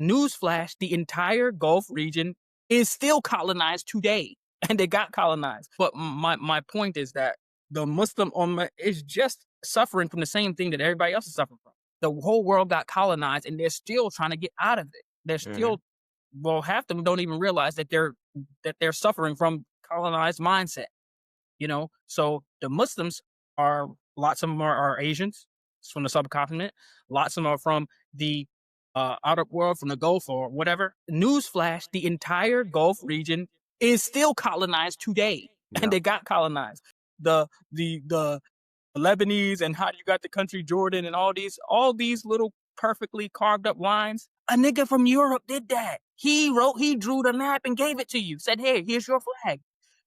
Newsflash, the entire Gulf region is still colonized today, and they got colonized. But my point is that the Muslim Ummah is just suffering from the same thing that everybody else is suffering from. The whole world got colonized, and they're still trying to get out of it. They're still, well, half of them don't even realize that they're suffering from colonized mindset. So the Muslims are, lots of them are Asians from the subcontinent. Lots of them are from the outer world, from the Gulf or whatever. Newsflash: the entire Gulf region is still colonized today, and they got colonized. The Lebanese, and how you got the country Jordan, and all these little perfectly carved up lines. A nigga from Europe did that. He drew the map and gave it to you. Said, "Hey, here's your flag.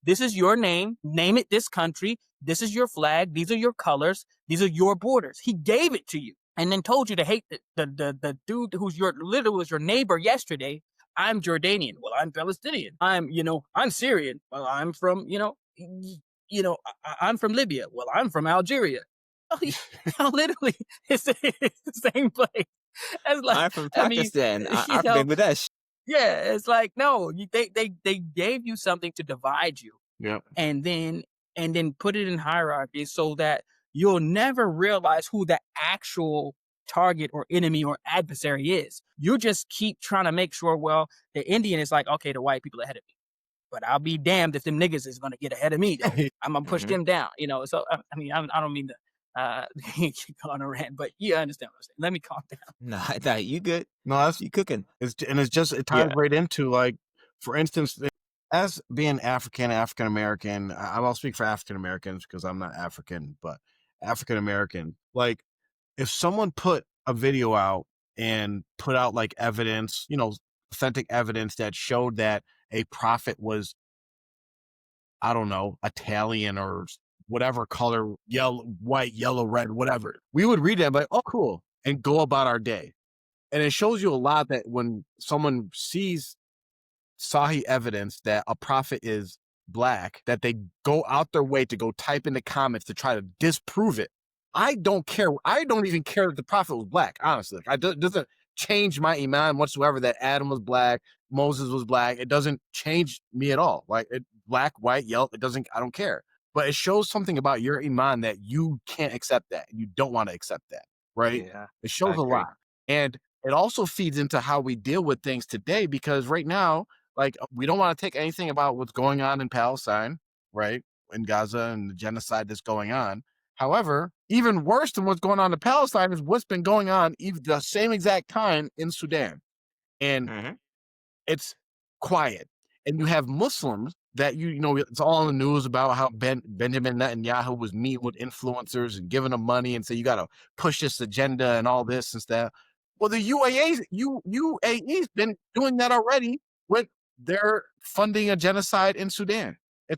This is your name. Name it this country. This is your flag. These are your colors. These are your borders." He gave it to you, and then told you to hate the dude who's literally was your neighbor yesterday. I'm Jordanian. Well, I'm Palestinian. I'm Syrian. Well, I'm from I'm from Libya. Well, I'm from Algeria. Literally, it's the same place. It's like, I'm from Pakistan. I've been with that. Yeah, it's like, no, they gave you something to divide you. Yep. And then put it in hierarchy so that you'll never realize who the actual target or enemy or adversary is. You just keep trying to make sure, well, the Indian is like, okay, the white people ahead of me. But I'll be damned if them niggas is gonna get ahead of me. I'm gonna push them down, So I don't mean to go on a rant, but you understand what I'm saying. Let me calm down. Nah, you good? No, You cooking? it ties right into, like, for instance, as being African American. I'll speak for African Americans because I'm not African, but African American. Like, if someone put a video out and put out like evidence, authentic evidence that showed that a prophet was, I don't know, Italian or whatever color, yellow, white, yellow, red, whatever, we would read it and be like, oh, cool, and go about our day. And it shows you a lot that when someone sees Sahih evidence that a prophet is black, that they go out their way to go type in the comments to try to disprove it. I don't care. I don't even care that the prophet was black, honestly. It doesn't change my iman whatsoever that Adam was black, Moses was black. It doesn't change me at all. Like, black, white, yellow, I don't care. But it shows something about your iman that you can't accept that. You don't want to accept that, right? Yeah, it shows a lot. And it also feeds into how we deal with things today, because right now, like, we don't want to take anything about what's going on in Palestine, right? In Gaza and the genocide that's going on. However, even worse than what's going on in Palestine is what's been going on even the same exact time in Sudan. And it's quiet. And you have Muslims that, it's all in the news about how Benjamin Netanyahu was meeting with influencers and giving them money and say, you got to push this agenda and all this and stuff. Well, the UAE's been doing that already with their funding a genocide in Sudan. These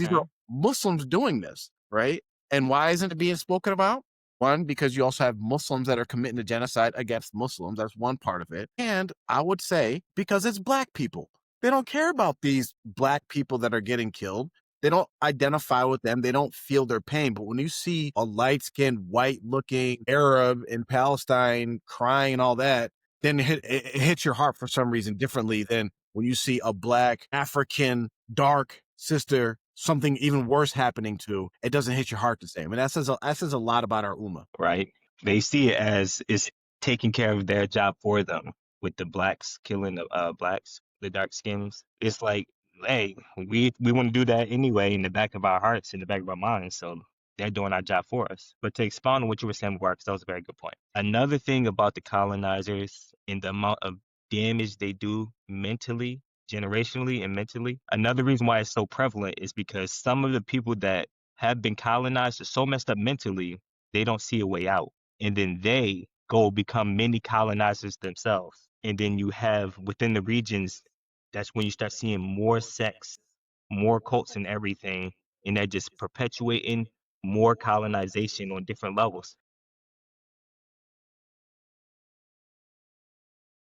are Muslims doing this, right? And why isn't it being spoken about? One, because you also have Muslims that are committing a genocide against Muslims. That's one part of it. And I would say because it's black people. They don't care about these black people that are getting killed. They don't identify with them. They don't feel their pain. But when you see a light-skinned, white-looking Arab in Palestine crying and all that, then it hits your heart for some reason differently than when you see a black, African, dark sister, something even worse happening to. It doesn't hit your heart the same. And that says a lot about our Ummah. Right. They see it as it's taking care of their job for them, with the blacks killing the blacks, the dark skins. It's like, hey, we want to do that anyway in the back of our hearts, in the back of our minds. So they're doing our job for us. But to expound on what you were saying, Mark, that was a very good point. Another thing about the colonizers and the amount of damage they do mentally, generationally and mentally. Another reason why it's so prevalent is because some of the people that have been colonized are so messed up mentally, they don't see a way out. And then they go become mini colonizers themselves. And then you have within the regions, that's when you start seeing more sects, more cults and everything. And they're just perpetuating more colonization on different levels.